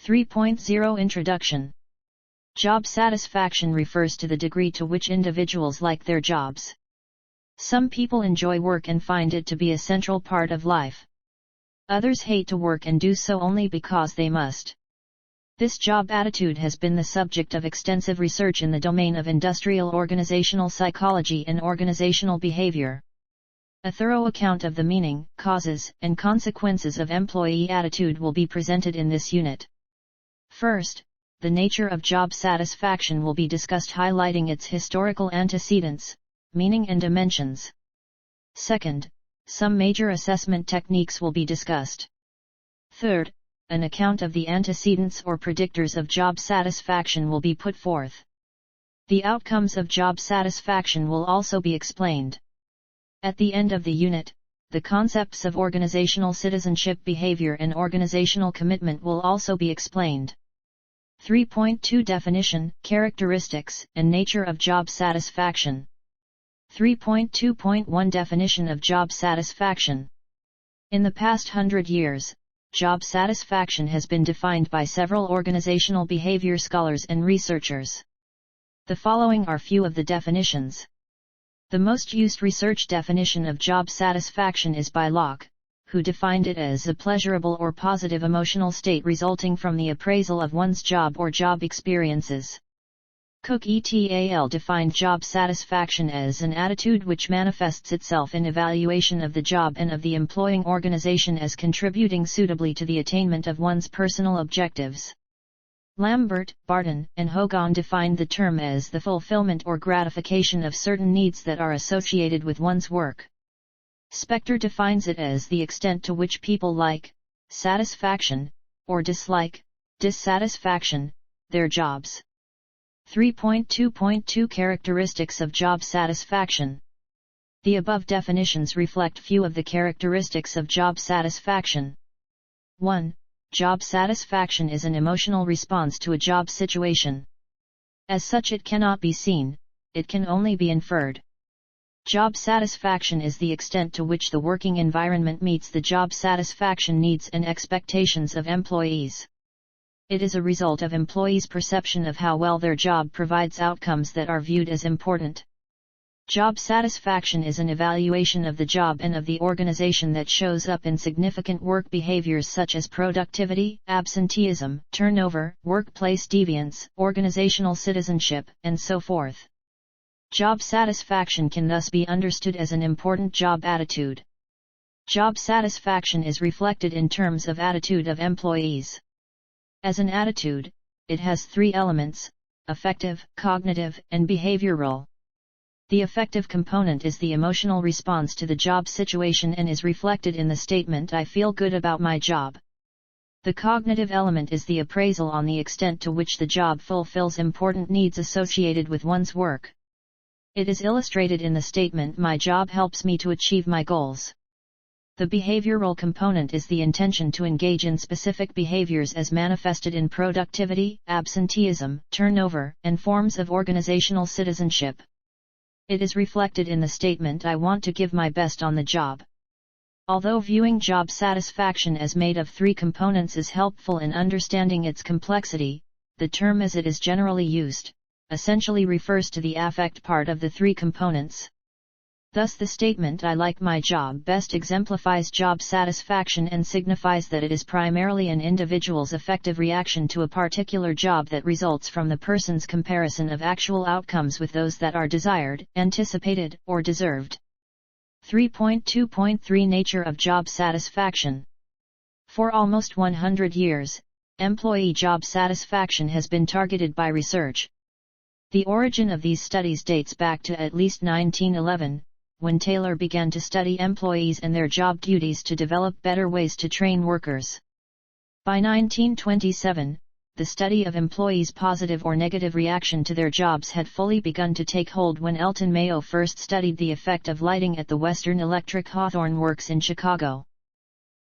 3.0 Introduction. Job satisfaction refers to the degree to which individuals like their jobs. Some people enjoy work and find it to be a central part of life. Others hate to work and do so only because they must. This job attitude has been the subject of extensive research in the domain of industrial organizational psychology and organizational behavior. A thorough account of the meaning, causes, and consequences of employee attitude will be presented in this unit. First, the nature of job satisfaction will be discussed, highlighting its historical antecedents, meaning and dimensions. Second, some major assessment techniques will be discussed. Third, an account of the antecedents or predictors of job satisfaction will be put forth. The outcomes of job satisfaction will also be explained. At the end of the unit, the concepts of organizational citizenship, behavior, and organizational commitment will also be explained. 3.2 Definition, characteristics, and nature of job satisfaction. 3.2.1 Definition of job satisfaction. In the past 100 years, job satisfaction has been defined by several organizational behavior scholars and researchers. The following are few of the definitions. The most used research definition of job satisfaction is by Locke, who defined it as a pleasurable or positive emotional state resulting from the appraisal of one's job or job experiences. Cook et al. Defined job satisfaction as an attitude which manifests itself in evaluation of the job and of the employing organization as contributing suitably to the attainment of one's personal objectives. Lambert, Barton, and Hogan defined the term as the fulfillment or gratification of certain needs that are associated with one's work. Spector defines it as the extent to which people like, satisfaction, or dislike, dissatisfaction, their jobs. 3.2.2 Characteristics of job satisfaction. The above definitions reflect few of the characteristics of job satisfaction. 1. Job satisfaction is an emotional response to a job situation. As such, it cannot be seen, it can only be inferred. Job satisfaction is the extent to which the working environment meets the job satisfaction needs and expectations of employees. It is a result of employees' perception of how well their job provides outcomes that are viewed as important. Job satisfaction is an evaluation of the job and of the organization that shows up in significant work behaviors such as productivity, absenteeism, turnover, workplace deviance, organizational citizenship, and so forth. Job satisfaction can thus be understood as an important job attitude. Job satisfaction is reflected in terms of attitude of employees. As an attitude, it has three elements: affective, cognitive, and behavioral. The affective component is the emotional response to the job situation and is reflected in the statement "I feel good about my job." The cognitive element is the appraisal on the extent to which the job fulfills important needs associated with one's work. It is illustrated in the statement "My job helps me to achieve my goals." The behavioral component is the intention to engage in specific behaviors as manifested in productivity, absenteeism, turnover, and forms of organizational citizenship. It is reflected in the statement "I want to give my best on the job." Although viewing job satisfaction as made of three components is helpful in understanding its complexity, the term as it is generally used, essentially refers to the affect part of the three components. Thus the statement "I like my job best" exemplifies job satisfaction and signifies that it is primarily an individual's affective reaction to a particular job that results from the person's comparison of actual outcomes with those that are desired, anticipated, or deserved. 3.2.3 Nature of job satisfaction. For almost 100 years, employee job satisfaction has been targeted by research. The origin of these studies dates back to at least 1911, when Taylor began to study employees and their job duties to develop better ways to train workers. By 1927, the study of employees' positive or negative reaction to their jobs had fully begun to take hold when Elton Mayo first studied the effect of lighting at the Western Electric Hawthorne Works in Chicago.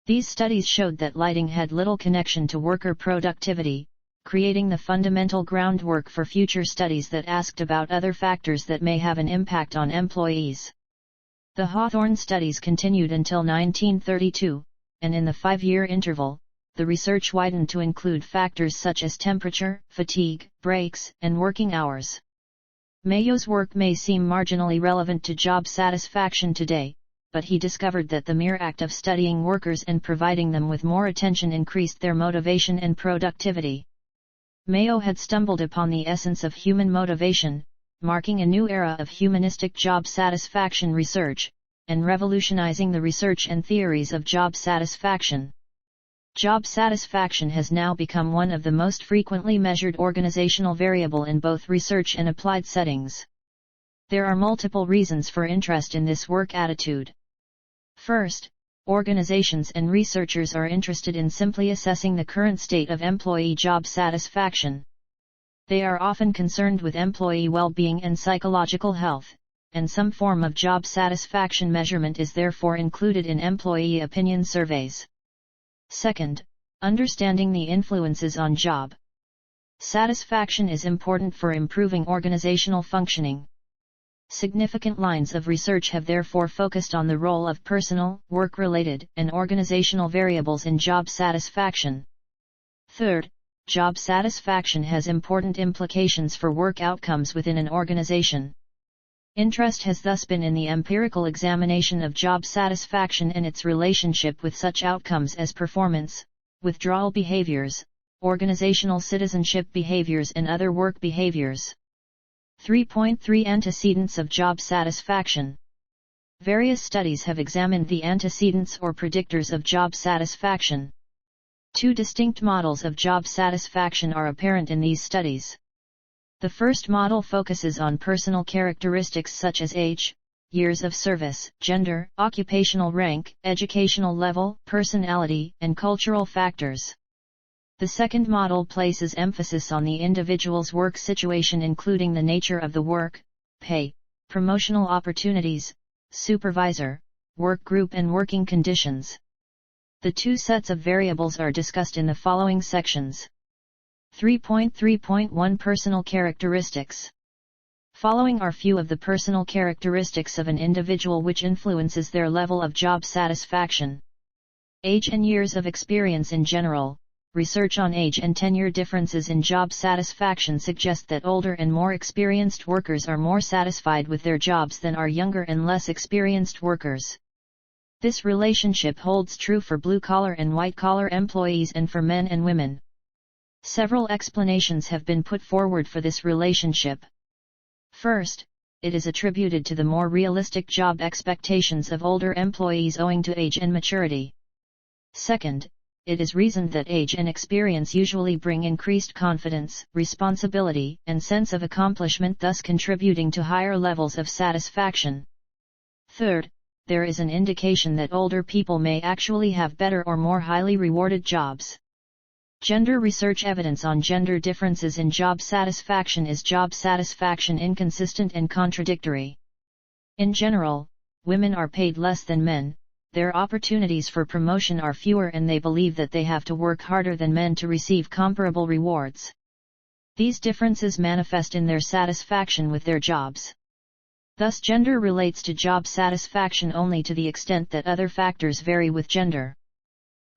These studies showed that lighting had little connection to worker productivity, creating the fundamental groundwork for future studies that asked about other factors that may have an impact on employees. The Hawthorne studies continued until 1932, and in the 5-year interval, the research widened to include factors such as temperature, fatigue, breaks, and working hours. Mayo's work may seem marginally relevant to job satisfaction today, but he discovered that the mere act of studying workers and providing them with more attention increased their motivation and productivity. Mayo had stumbled upon the essence of human motivation, marking a new era of humanistic job satisfaction research, and revolutionizing the research and theories of job satisfaction. Job satisfaction has now become one of the most frequently measured organizational variable in both research and applied settings. There are multiple reasons for interest in this work attitude. First, organizations and researchers are interested in simply assessing the current state of employee job satisfaction. They are often concerned with employee well-being and psychological health, and some form of job satisfaction measurement is therefore included in employee opinion surveys. Second, understanding the influences on job satisfaction is important for improving organizational functioning. Significant lines of research have therefore focused on the role of personal, work-related, and organizational variables in job satisfaction. Third, job satisfaction has important implications for work outcomes within an organization. Interest has thus been in the empirical examination of job satisfaction and its relationship with such outcomes as performance, withdrawal behaviors, organizational citizenship behaviors and other work behaviors. 3.3 Antecedents of job satisfaction. Various studies have examined the antecedents or predictors of job satisfaction. Two distinct models of job satisfaction are apparent in these studies. The first model focuses on personal characteristics such as age, years of service, gender, occupational rank, educational level, personality, and cultural factors. The second model places emphasis on the individual's work situation including the nature of the work, pay, promotional opportunities, supervisor, work group and working conditions. The two sets of variables are discussed in the following sections. 3.3.1 Personal characteristics. Following are few of the personal characteristics of an individual which influences their level of job satisfaction. Age and years of experience in general. Research on age and tenure differences in job satisfaction suggests that older and more experienced workers are more satisfied with their jobs than are younger and less experienced workers. This relationship holds true for blue-collar and white-collar employees and for men and women. Several explanations have been put forward for this relationship. First, it is attributed to the more realistic job expectations of older employees owing to age and maturity. Second, it is reasoned that age and experience usually bring increased confidence, responsibility, and sense of accomplishment, thus contributing to higher levels of satisfaction. Third, there is an indication that older people may actually have better or more highly rewarded jobs. Gender research evidence on gender differences in job satisfaction. Is job satisfaction inconsistent and contradictory? In general, women are paid less than men, their opportunities for promotion are fewer and they believe that they have to work harder than men to receive comparable rewards. These differences manifest in their satisfaction with their jobs. Thus gender relates to job satisfaction only to the extent that other factors vary with gender.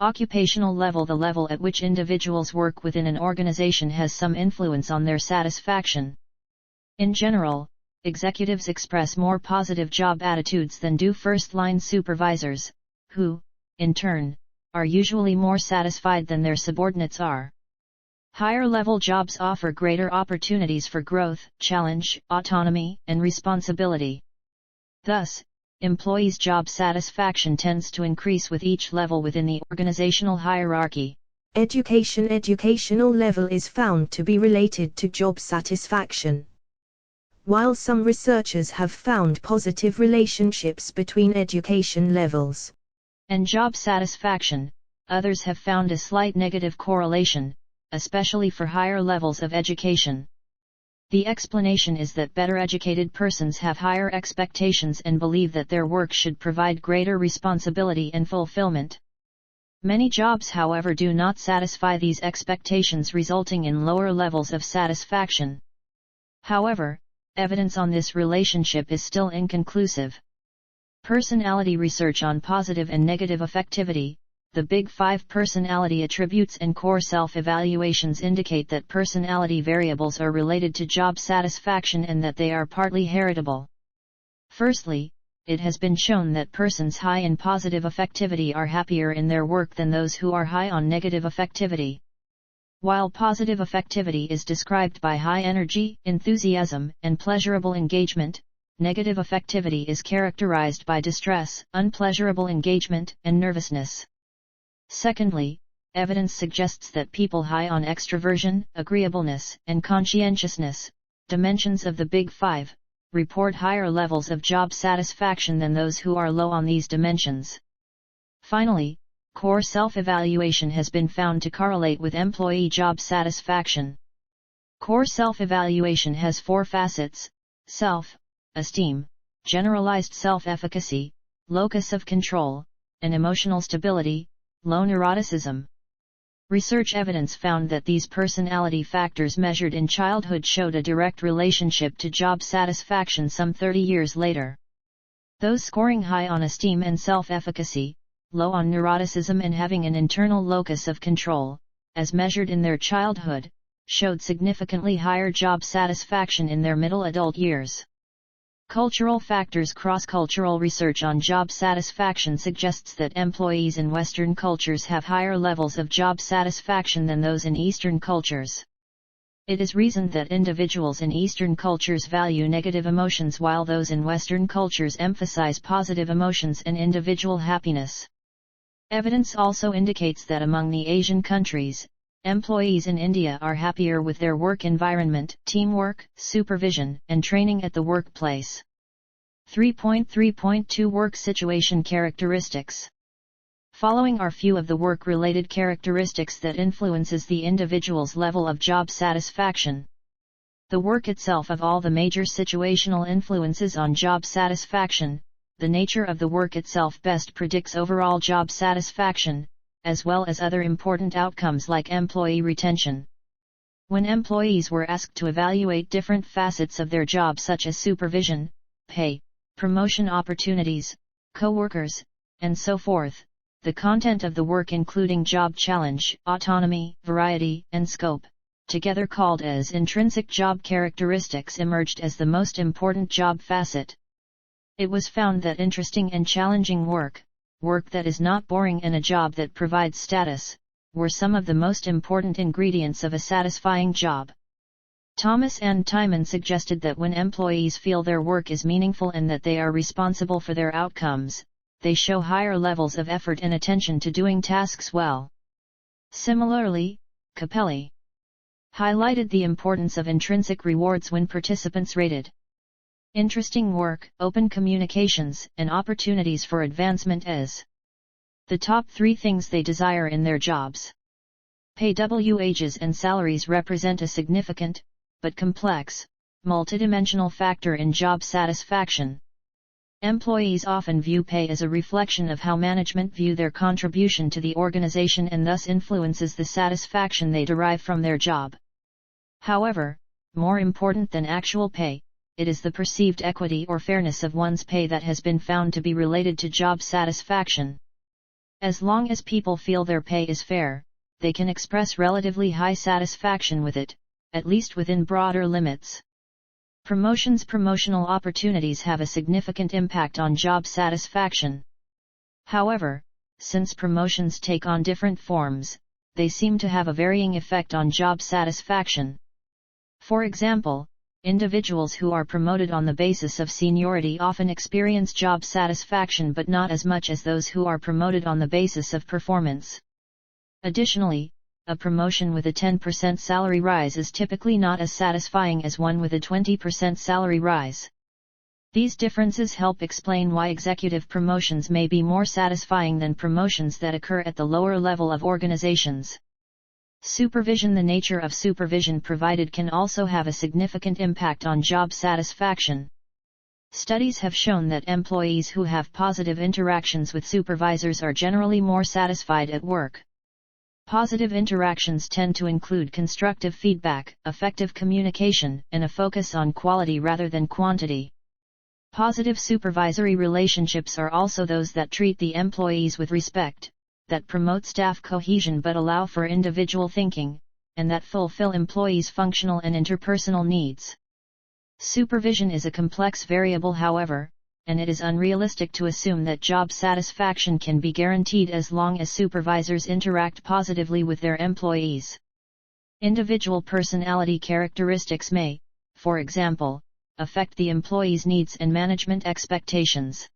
Occupational level. The level at which individuals work within an organization has some influence on their satisfaction. In general, executives express more positive job attitudes than do first-line supervisors, who, in turn, are usually more satisfied than their subordinates are. Higher-level jobs offer greater opportunities for growth, challenge, autonomy, and responsibility. Thus, employees' job satisfaction tends to increase with each level within the organizational hierarchy. Educational level is found to be related to job satisfaction. While some researchers have found positive relationships between education levels and job satisfaction, others have found a slight negative correlation, especially for higher levels of education. The explanation is that better educated persons have higher expectations and believe that their work should provide greater responsibility and fulfillment. Many jobs, however, do not satisfy these expectations, resulting in lower levels of satisfaction. However, evidence on this relationship is still inconclusive. Personality research on positive and negative affectivity, the Big Five personality attributes and core self-evaluations indicate that personality variables are related to job satisfaction and that they are partly heritable. Firstly, it has been shown that persons high in positive affectivity are happier in their work than those who are high on negative affectivity. While positive affectivity is described by high energy, enthusiasm, and pleasurable engagement, negative affectivity is characterized by distress, unpleasurable engagement, and nervousness. Secondly, evidence suggests that people high on extroversion, agreeableness, and conscientiousness, dimensions of the Big Five, report higher levels of job satisfaction than those who are low on these dimensions. Finally, core self-evaluation has been found to correlate with employee job satisfaction. Core self-evaluation has four facets: self-esteem, generalized self-efficacy, locus of control, and emotional stability, low neuroticism. Research evidence found that these personality factors measured in childhood showed a direct relationship to job satisfaction some 30 years later. Those scoring high on esteem and self-efficacy, low on neuroticism and having an internal locus of control, as measured in their childhood, showed significantly higher job satisfaction in their middle adult years. Cultural factors. Cross-cultural research on job satisfaction suggests that employees in Western cultures have higher levels of job satisfaction than those in Eastern cultures. It is reasoned that individuals in Eastern cultures value negative emotions while those in Western cultures emphasize positive emotions and individual happiness. Evidence also indicates that among the Asian countries, employees in India are happier with their work environment, teamwork, supervision, and training at the workplace. 3.3.2 Work situation characteristics. Following are few of the work-related characteristics that influences the individual's level of job satisfaction. The work itself. Of all the major situational influences on job satisfaction, the nature of the work itself best predicts overall job satisfaction, as well as other important outcomes like employee retention. When employees were asked to evaluate different facets of their job such as supervision, pay, promotion opportunities, co-workers, and so forth, the content of the work including job challenge, autonomy, variety, and scope, together called as intrinsic job characteristics, emerged as the most important job facet. It was found that interesting and challenging work that is not boring and a job that provides status, were some of the most important ingredients of a satisfying job. Thomas and Timon suggested that when employees feel their work is meaningful and that they are responsible for their outcomes, they show higher levels of effort and attention to doing tasks well. Similarly, Capelli highlighted the importance of intrinsic rewards when participants rated interesting work, open communications, and opportunities for advancement as the top 3 things they desire in their jobs. Pay. Wages and salaries represent a significant, but complex, multidimensional factor in job satisfaction. Employees often view pay as a reflection of how management view their contribution to the organization and thus influences the satisfaction they derive from their job. However, more important than actual pay, it is the perceived equity or fairness of one's pay that has been found to be related to job satisfaction. As long as people feel their pay is fair, they can express relatively high satisfaction with it, at least within broader limits. Promotional opportunities have a significant impact on job satisfaction. However, since promotions take on different forms, they seem to have a varying effect on job satisfaction. For example, individuals who are promoted on the basis of seniority often experience job satisfaction but not as much as those who are promoted on the basis of performance. Additionally, a promotion with a 10% salary rise is typically not as satisfying as one with a 20% salary rise. These differences help explain why executive promotions may be more satisfying than promotions that occur at the lower level of organizations. Supervision. The nature of supervision provided can also have a significant impact on job satisfaction. Studies have shown that employees who have positive interactions with supervisors are generally more satisfied at work. Positive interactions tend to include constructive feedback, effective communication, and a focus on quality rather than quantity. Positive supervisory relationships are also those that treat the employees with respect, that promote staff cohesion but allow for individual thinking, and that fulfill employees' functional and interpersonal needs. Supervision is a complex variable, however, and it is unrealistic to assume that job satisfaction can be guaranteed as long as supervisors interact positively with their employees. Individual personality characteristics may, for example, affect the employee's needs and management expectations.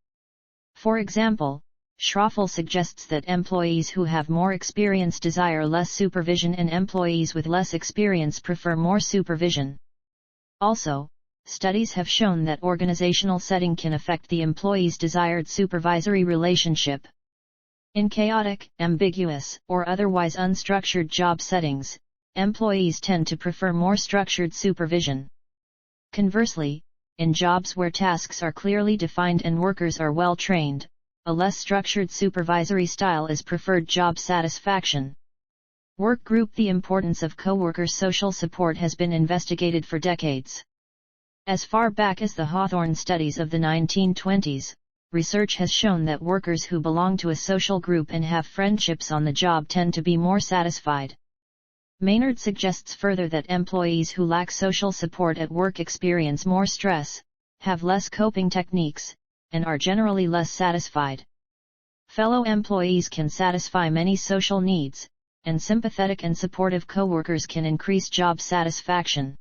For example, Schroffel suggests that employees who have more experience desire less supervision and employees with less experience prefer more supervision. Also, studies have shown that organizational setting can affect the employee's desired supervisory relationship. In chaotic, ambiguous, or otherwise unstructured job settings, employees tend to prefer more structured supervision. Conversely, in jobs where tasks are clearly defined and workers are well trained, a less structured supervisory style is preferred. Job satisfaction. Work group. The importance of coworker social support has been investigated for decades. As far back as the Hawthorne studies of the 1920s, research has shown that workers who belong to a social group and have friendships on the job tend to be more satisfied. Maynard suggests further that employees who lack social support at work experience more stress, have less coping techniques, and are generally less satisfied. Fellow employees can satisfy many social needs, and sympathetic and supportive coworkers can increase job satisfaction.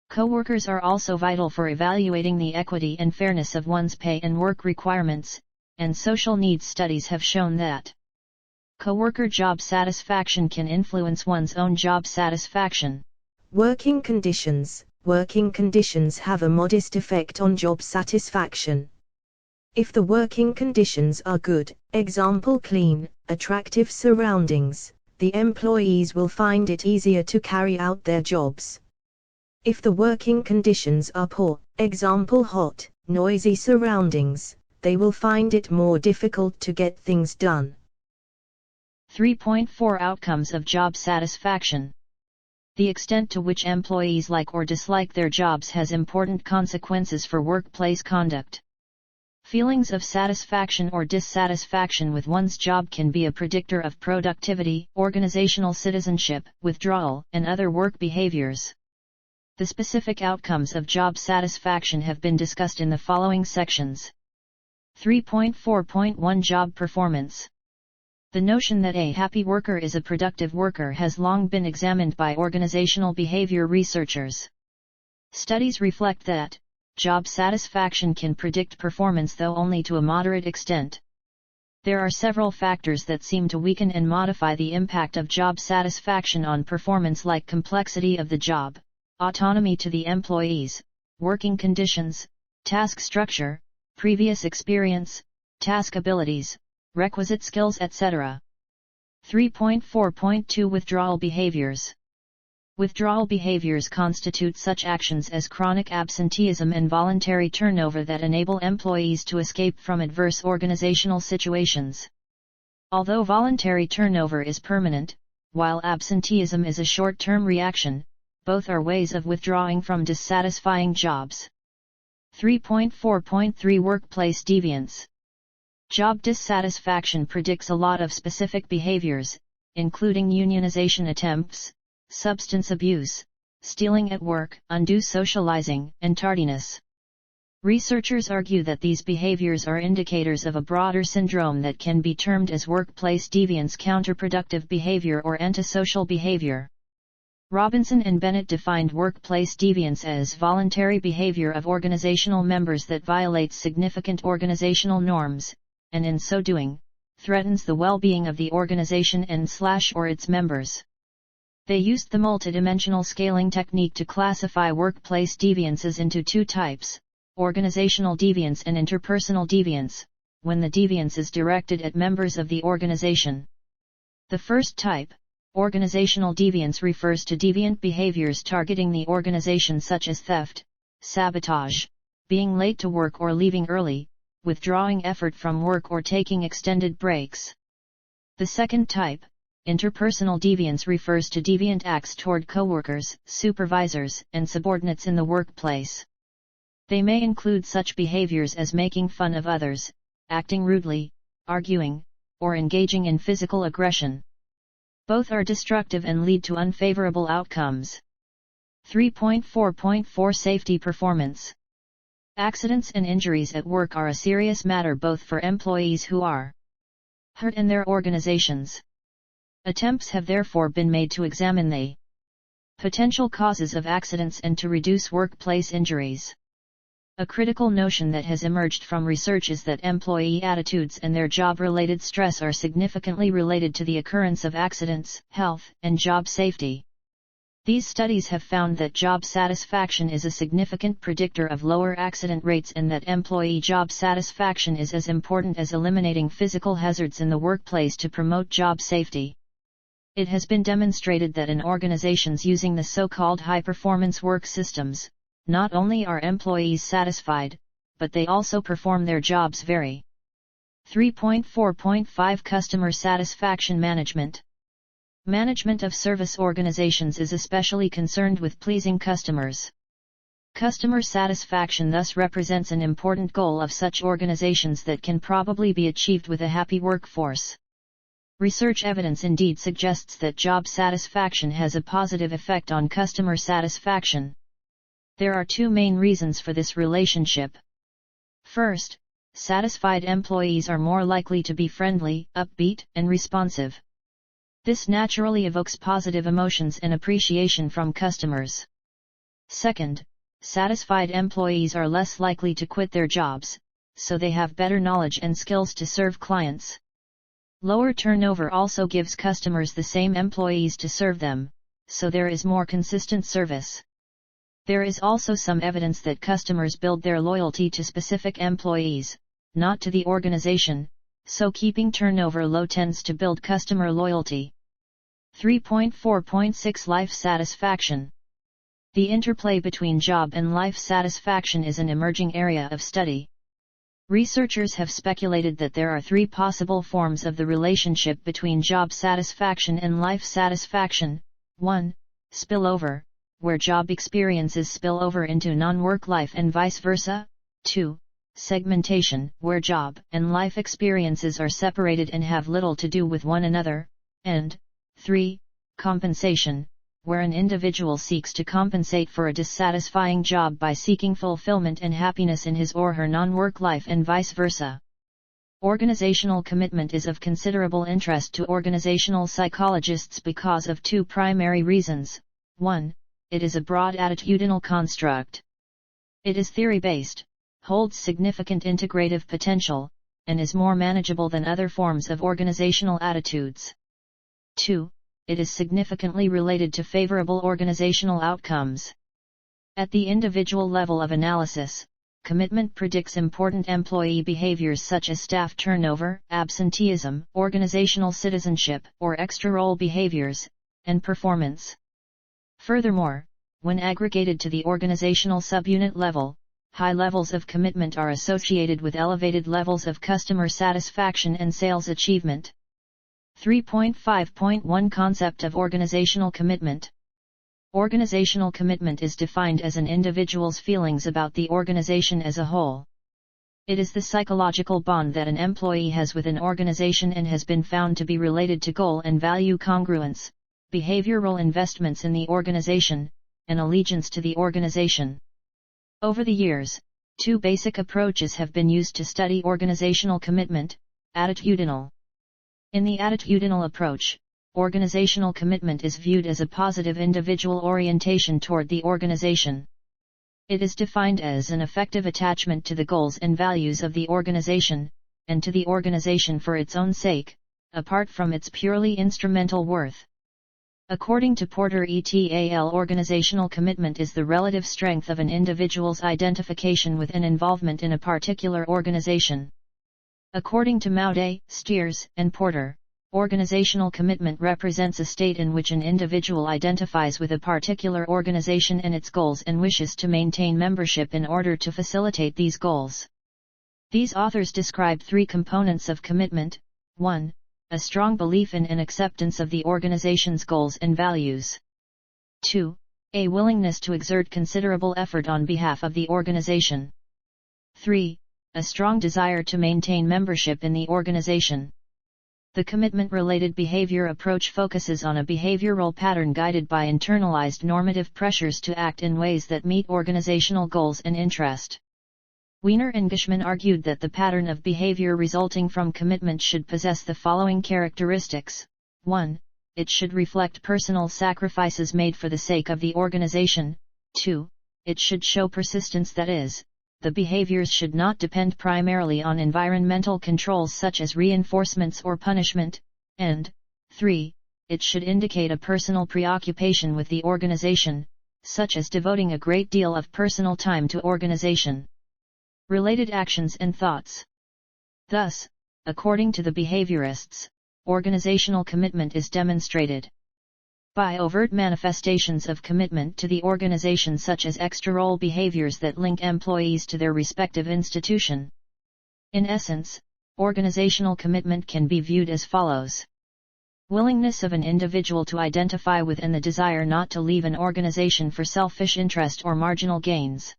Coworkers are also vital for evaluating the equity and fairness of one's pay and work requirements, and social needs studies have shown that coworker job satisfaction can influence one's own job satisfaction. Working conditions. Working conditions have a modest effect on job satisfaction. If the working conditions are good, example clean, attractive surroundings, the employees will find it easier to carry out their jobs. If the working conditions are poor, example hot, noisy surroundings, they will find it more difficult to get things done. 3.4 Outcomes of job satisfaction. The extent to which employees like or dislike their jobs has important consequences for workplace conduct. Feelings of satisfaction or dissatisfaction with one's job can be a predictor of productivity, organizational citizenship, withdrawal, and other work behaviors. The specific outcomes of job satisfaction have been discussed in the following sections. 3.4.1 Job performance. The notion that a happy worker is a productive worker has long been examined by organizational behavior researchers. Studies reflect that job satisfaction can predict performance, though only to a moderate extent. There are several factors that seem to weaken and modify the impact of job satisfaction on performance, like complexity of the job, autonomy to the employees, working conditions, task structure, previous experience, task abilities, requisite skills, etc. 3.4.2 Withdrawal behaviors. Withdrawal behaviors constitute such actions as chronic absenteeism and voluntary turnover that enable employees to escape from adverse organizational situations. Although voluntary turnover is permanent, while absenteeism is a short-term reaction, both are ways of withdrawing from dissatisfying jobs. 3.4.3 Workplace deviance. Job dissatisfaction predicts a lot of specific behaviors, including unionization attempts, substance abuse, stealing at work, undue socializing, and tardiness. Researchers argue that these behaviors are indicators of a broader syndrome that can be termed as workplace deviance, counterproductive behavior, or antisocial behavior. Robinson and Bennett defined workplace deviance as voluntary behavior of organizational members that violates significant organizational norms, and in so doing, threatens the well-being of the organization and/or its members. They used the multidimensional scaling technique to classify workplace deviances into two types: organizational deviance and interpersonal deviance, when the deviance is directed at members of the organization. The first type, organizational deviance, refers to deviant behaviors targeting the organization, such as theft, sabotage, being late to work or leaving early, withdrawing effort from work, or taking extended breaks. The second type, interpersonal deviance, refers to deviant acts toward coworkers, supervisors, and subordinates in the workplace. They may include such behaviors as making fun of others, acting rudely, arguing, or engaging in physical aggression. Both are destructive and lead to unfavorable outcomes. 3.4.4 Safety Performance. Accidents and injuries at work are a serious matter both for employees who are hurt and their organizations. Attempts have therefore been made to examine the potential causes of accidents and to reduce workplace injuries. A critical notion that has emerged from research is that employee attitudes and their job-related stress are significantly related to the occurrence of accidents, health, and job safety. These studies have found that job satisfaction is a significant predictor of lower accident rates and that employee job satisfaction is as important as eliminating physical hazards in the workplace to promote job safety. It has been demonstrated that in organizations using the so-called high-performance work systems, not only are employees satisfied, but they also perform their jobs very. 3.4.5 Customer Satisfaction Management. Management of service organizations is especially concerned with pleasing customers. Customer satisfaction thus represents an important goal of such organizations that can probably be achieved with a happy workforce. Research evidence indeed suggests that job satisfaction has a positive effect on customer satisfaction. There are two main reasons for this relationship. First, satisfied employees are more likely to be friendly, upbeat, and responsive. This naturally evokes positive emotions and appreciation from customers. Second, satisfied employees are less likely to quit their jobs, so they have better knowledge and skills to serve clients. Lower turnover also gives customers the same employees to serve them, so there is more consistent service. There is also some evidence that customers build their loyalty to specific employees, not to the organization, so keeping turnover low tends to build customer loyalty. 3.4.6 Life Satisfaction. The interplay between job and life satisfaction is an emerging area of study. Researchers have speculated that there are three possible forms of the relationship between job satisfaction and life satisfaction. 1. Spillover, where job experiences spill over into non-work life and vice versa. 2. Segmentation, where job and life experiences are separated and have little to do with one another. And 3. Compensation, where an individual seeks to compensate for a dissatisfying job by seeking fulfillment and happiness in his or her non-work life and vice versa. Organizational commitment is of considerable interest to organizational psychologists because of two primary reasons. 1. It is a broad attitudinal construct. It is theory-based, holds significant integrative potential, and is more manageable than other forms of organizational attitudes. 2. It is significantly related to favorable organizational outcomes. At the individual level of analysis, commitment predicts important employee behaviors such as staff turnover, absenteeism, organizational citizenship, or extra-role behaviors, and performance. Furthermore, when aggregated to the organizational subunit level, high levels of commitment are associated with elevated levels of customer satisfaction and sales achievement. 3.5.1 Concept of organizational commitment. Organizational commitment is defined as an individual's feelings about the organization as a whole. It is the psychological bond that an employee has with an organization and has been found to be related to goal and value congruence, behavioral investments in the organization, and allegiance to the organization. Over the years, two basic approaches have been used to study organizational commitment: attitudinal. In the attitudinal approach, organizational commitment is viewed as a positive individual orientation toward the organization. It is defined as an effective attachment to the goals and values of the organization, and to the organization for its own sake, apart from its purely instrumental worth. According to Porter et al., organizational commitment is the relative strength of an individual's identification with and involvement in a particular organization. According to Maude, Steers, and Porter, organizational commitment represents a state in which an individual identifies with a particular organization and its goals and wishes to maintain membership in order to facilitate these goals. These authors describe three components of commitment. 1. A strong belief in and acceptance of the organization's goals and values. 2. A willingness to exert considerable effort on behalf of the organization. 3. A strong desire to maintain membership in the organization. The commitment-related behavior approach focuses on a behavioral pattern guided by internalized normative pressures to act in ways that meet organizational goals and interest. Wiener and Geschman argued that the pattern of behavior resulting from commitment should possess the following characteristics. 1. It should reflect personal sacrifices made for the sake of the organization. 2. It should show persistence, that is, the behaviors should not depend primarily on environmental controls such as reinforcements or punishment, and 3. It should indicate a personal preoccupation with the organization, such as devoting a great deal of personal time to organization related actions and thoughts. Thus, according to the behaviorists, organizational commitment is demonstrated by overt manifestations of commitment to the organization such as extra-role behaviors that link employees to their respective institution. In essence, organizational commitment can be viewed as follows. Willingness of an individual to identify with and the desire not to leave an organization for selfish interest or marginal gains.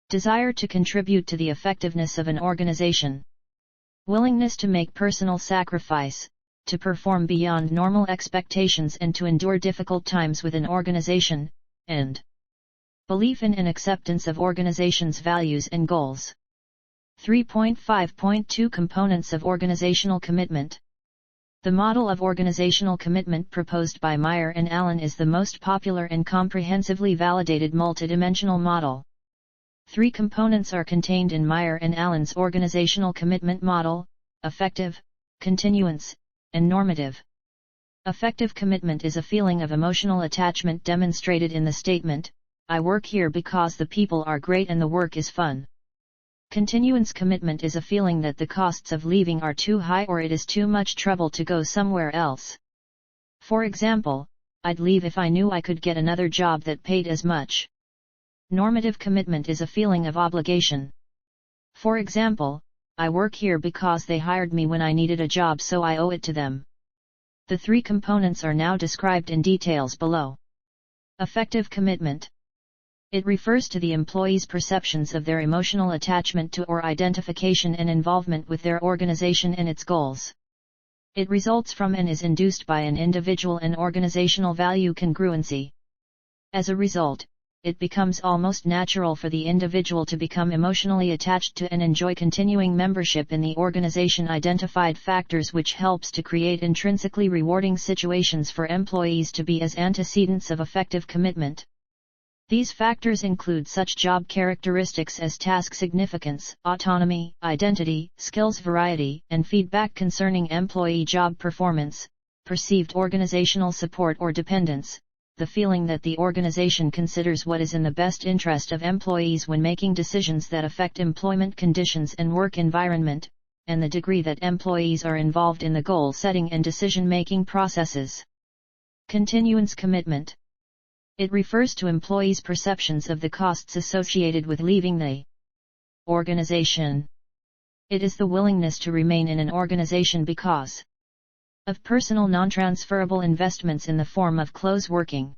Desire to contribute to the effectiveness of an organization. Willingness to make personal sacrifice, to perform beyond normal expectations and to endure difficult times with an organization, and belief in and acceptance of organization's values and goals. 3.5.2 Components of organizational commitment. The model of organizational commitment proposed by Meyer and Allen is the most popular and comprehensively validated multidimensional model. 3 components are contained in Meyer and Allen's organizational commitment model: affective, continuance, and normative. Affective commitment is a feeling of emotional attachment demonstrated in the statement, "I work here because the people are great and the work is fun." Continuance commitment is a feeling that the costs of leaving are too high or it is too much trouble to go somewhere else. For example, "I'd leave if I knew I could get another job that paid as much." Normative commitment is a feeling of obligation. For example, "I work here because they hired me when I needed a job, so I owe it to them." The 3 components are now described in details below. Affective commitment. It refers to the employee's perceptions of their emotional attachment to or identification and involvement with their organization and its goals. It results from and is induced by an individual and organizational value congruency. As a result, it becomes almost natural for the individual to become emotionally attached to and enjoy continuing membership in the organization. Identified factors which helps to create intrinsically rewarding situations for employees to be as antecedents of effective commitment. These factors include such job characteristics as task significance, autonomy, identity, skills variety, and feedback concerning employee job performance, perceived organizational support or dependence, the feeling that the organization considers what is in the best interest of employees when making decisions that affect employment conditions and work environment, and the degree that employees are involved in the goal setting and decision-making processes. Continuance commitment. It refers to employees' perceptions of the costs associated with leaving the organization. It is the willingness to remain in an organization because of personal non-transferable investments in the form of close working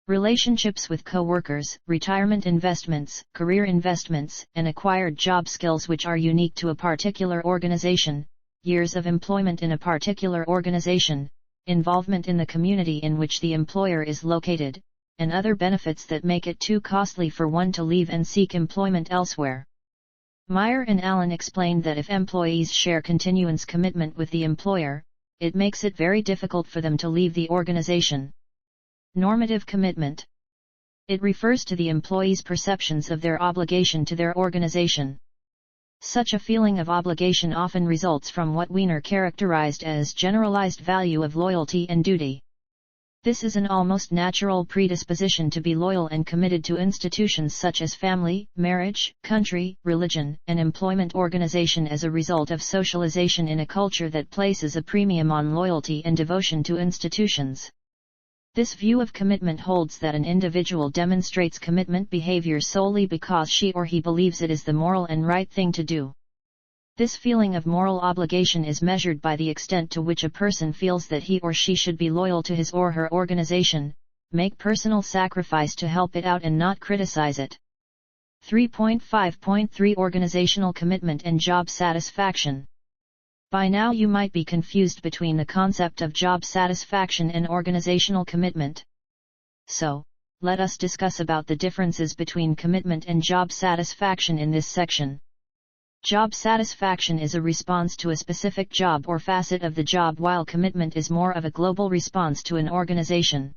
relationships with co-workers, retirement investments, career investments, and acquired job skills which are unique to a particular organization, years of employment in a particular organization, involvement in the community in which the employer is located, and other benefits that make it too costly for one to leave and seek employment elsewhere. Meyer and Allen explained that if employees share continuance commitment with the employer, it makes it very difficult for them to leave the organization. Normative commitment. It refers to the employee's perceptions of their obligation to their organization. Such a feeling of obligation often results from what Wiener characterized as generalized value of loyalty and duty. This is an almost natural predisposition to be loyal and committed to institutions such as family, marriage, country, religion, and employment organization as a result of socialization in a culture that places a premium on loyalty and devotion to institutions. This view of commitment holds that an individual demonstrates commitment behavior solely because she or he believes it is the moral and right thing to do. This feeling of moral obligation is measured by the extent to which a person feels that he or she should be loyal to his or her organization, make personal sacrifice to help it out and not criticize it. 3.5.3 Organizational commitment and job satisfaction. By now you might be confused between the concept of job satisfaction and organizational commitment. So, let us discuss about the differences between commitment and job satisfaction in this section. Job satisfaction is a response to a specific job or facet of the job, while commitment is more of a global response to an organization.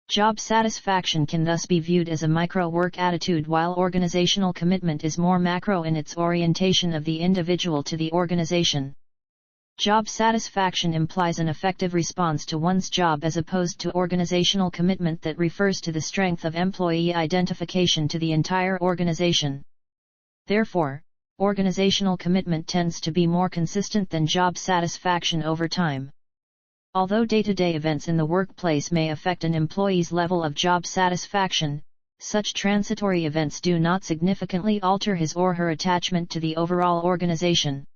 Job satisfaction can thus be viewed as a micro-work attitude, while organizational commitment is more macro in its orientation of the individual to the organization. Job satisfaction implies an effective response to one's job as opposed to organizational commitment that refers to the strength of employee identification to the entire organization. Therefore, organizational commitment tends to be more consistent than job satisfaction over time. Although day-to-day events in the workplace may affect an employee's level of job satisfaction, such transitory events do not significantly alter his or her attachment to the overall organization.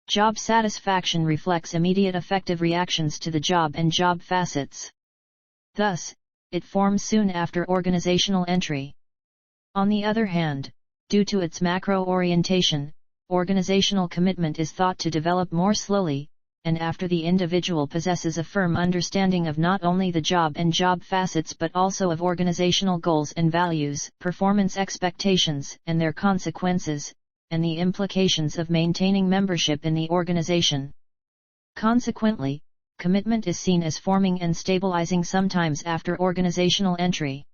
Job satisfaction reflects immediate effective reactions to the job and job facets. Thus, it forms soon after organizational entry. On the other hand, due to its macro orientation, organizational commitment is thought to develop more slowly, and after the individual possesses a firm understanding of not only the job and job facets but also of organizational goals and values, performance expectations and their consequences, and the implications of maintaining membership in the organization. Consequently, commitment is seen as forming and stabilizing sometimes after organizational entry.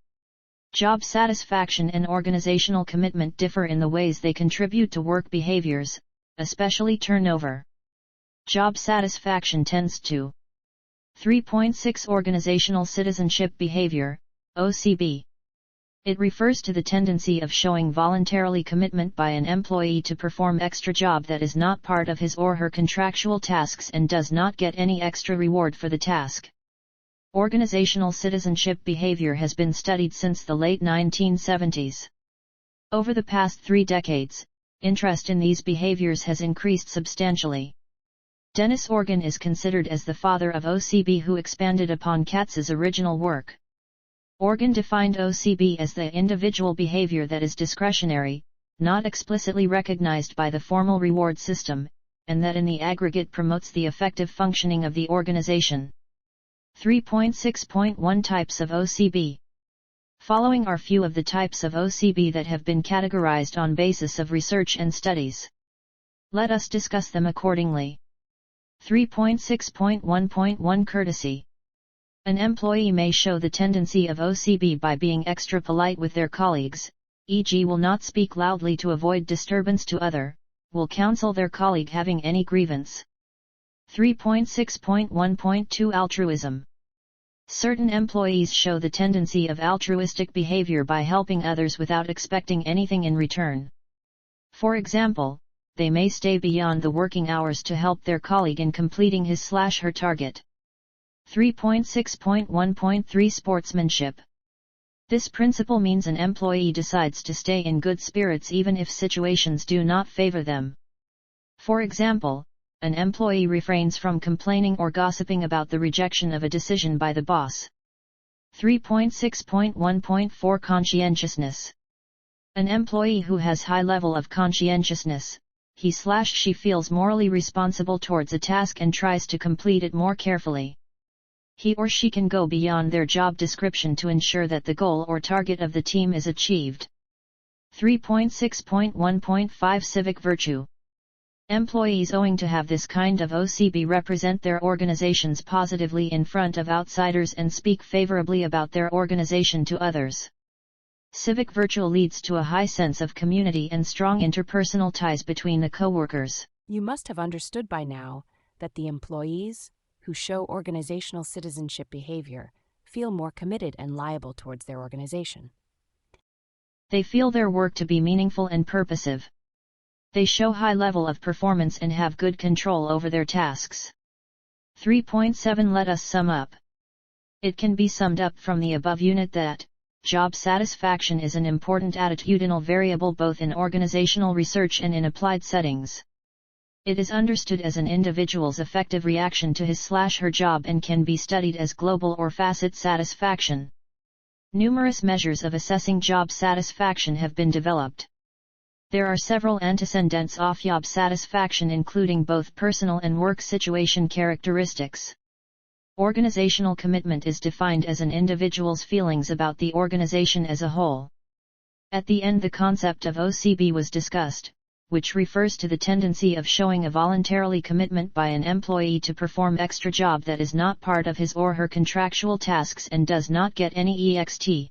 Job satisfaction and organizational commitment differ in the ways they contribute to work behaviors, especially turnover. Job satisfaction tends to 3.6 Organizational citizenship behavior, OCB. It refers to the tendency of showing voluntarily commitment by an employee to perform extra job that is not part of his or her contractual tasks and does not get any extra reward for the task. Organizational citizenship behavior has been studied since the late 1970s. Over the past 3 decades, interest in these behaviors has increased substantially. Dennis Organ is considered as the father of OCB, who expanded upon Katz's original work. Organ defined OCB as the individual behavior that is discretionary, not explicitly recognized by the formal reward system, and that in the aggregate promotes the effective functioning of the organization. 3.6.1 Types of OCB. Following are few of the types of OCB that have been categorized on basis of research and studies. Let us discuss them accordingly. 3.6.1.1 Courtesy. An employee may show the tendency of OCB by being extra polite with their colleagues, e.g. will not speak loudly to avoid disturbance to other, will counsel their colleague having any grievance. 3.6.1.2 Altruism. Certain employees show the tendency of altruistic behavior by helping others without expecting anything in return. For example, they may stay beyond the working hours to help their colleague in completing his/her target. 3.6.1.3 Sportsmanship. This principle means an employee decides to stay in good spirits even if situations do not favor them. For example, an employee refrains from complaining or gossiping about the rejection of a decision by the boss. 3.6.1.4 Conscientiousness. An employee who has high level of conscientiousness, he/she feels morally responsible towards a task and tries to complete it more carefully. He or she can go beyond their job description to ensure that the goal or target of the team is achieved. 3.6.1.5 Civic virtue. Employees owing to have this kind of OCB represent their organizations positively in front of outsiders and speak favorably about their organization to others. Civic virtue leads to a high sense of community and strong interpersonal ties between the co-workers. You must have understood by now that the employees who show organizational citizenship behavior feel more committed and liable towards their organization. They feel their work to be meaningful and purposive. They show high level of performance and have good control over their tasks. 3.7 Let us sum up. It can be summed up from the above unit that job satisfaction is an important attitudinal variable both in organizational research and in applied settings. It is understood as an individual's effective reaction to his/her job and can be studied as global or facet satisfaction. Numerous measures of assessing job satisfaction have been developed. There are several antecedents of job satisfaction, including both personal and work situation characteristics. Organizational commitment is defined as an individual's feelings about the organization as a whole. At the end, the concept of OCB was discussed, which refers to the tendency of showing a voluntarily commitment by an employee to perform extra job that is not part of his or her contractual tasks and does not get any EXT.